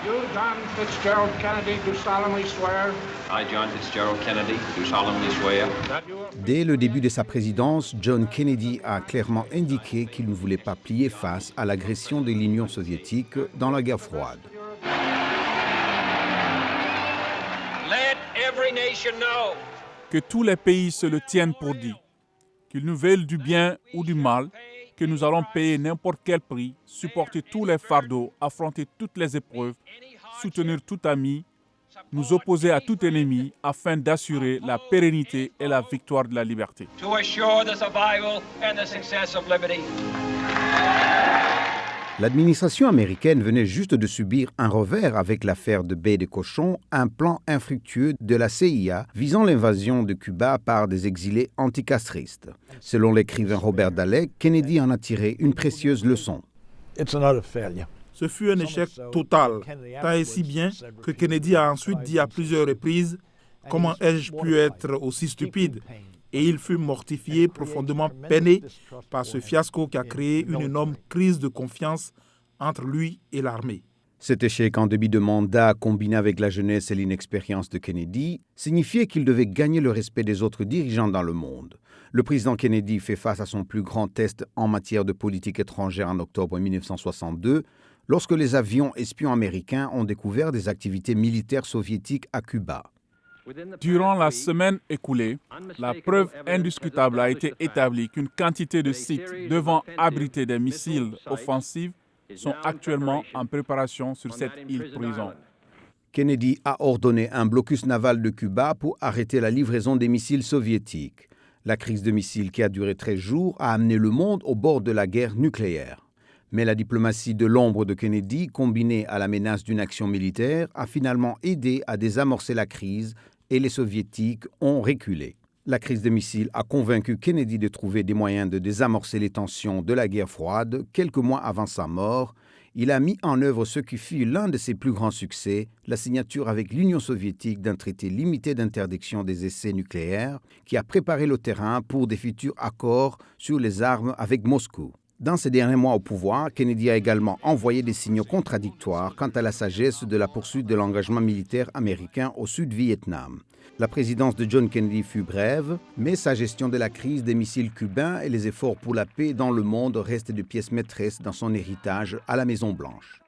You, John Fitzgerald Kennedy, do solemnly swear I, John Fitzgerald Kennedy, do solemnly swear that you will Dès le début de sa présidence, John Kennedy a clairement indiqué qu'il ne voulait pas plier face à l'agression de l'Union soviétique dans la guerre froide. let every nation know Que tous les pays se le tiennent pour dit, qu'ils nous veulent du bien ou du mal, que nous allons payer n'importe quel prix, supporter tous les fardeaux, affronter toutes les épreuves, soutenir tout ami, nous opposer à tout ennemi afin d'assurer la pérennité et la victoire de la liberté. to assure the survival and the success of liberty. L'administration américaine venait juste de subir un revers avec l'affaire de Baie des Cochons, un plan infructueux de la CIA visant l'invasion de Cuba par des exilés anticastristes. Selon l'écrivain Robert Dalek, Kennedy en a tiré une précieuse leçon. It's an utter failure. Ce fut un échec total, tant et si bien que Kennedy a ensuite dit à plusieurs reprises « Comment ai-je pu être aussi stupide ?» Et il fut mortifié, profondément peiné par ce fiasco qui a créé une énorme crise de confiance entre lui et l'armée. Cet échec en début de mandat, combiné avec la jeunesse et l'inexpérience de Kennedy, signifiait qu'il devait gagner le respect des autres dirigeants dans le monde. Le président Kennedy fait face à son plus grand test en matière de politique étrangère en octobre 1962, lorsque les avions espions américains ont découvert des activités militaires soviétiques à Cuba. Durant la semaine écoulée, la preuve indiscutable a été établie qu'une quantité de sites devant abriter des missiles offensifs sont actuellement en préparation sur cette île-prison. Kennedy a ordonné un blocus naval de Cuba pour arrêter la livraison des missiles soviétiques. La crise de missiles qui a duré 13 jours a amené le monde au bord de la guerre nucléaire. Mais la diplomatie de l'ombre de Kennedy, combinée à la menace d'une action militaire, a finalement aidé à désamorcer la crise et les Soviétiques ont reculé. La crise des missiles a convaincu Kennedy de trouver des moyens de désamorcer les tensions de la guerre froide. Quelques mois avant sa mort, il a mis en œuvre ce qui fut l'un de ses plus grands succès, la signature avec l'Union soviétique d'un traité limité d'interdiction des essais nucléaires qui a préparé le terrain pour des futurs accords sur les armes avec Moscou. Dans ses derniers mois au pouvoir, Kennedy a également envoyé des signaux contradictoires quant à la sagesse de la poursuite de l'engagement militaire américain au Sud-Vietnam. La présidence de John Kennedy fut brève, mais sa gestion de la crise des missiles cubains et les efforts pour la paix dans le monde restent des pièces maîtresses dans son héritage à la Maison-Blanche.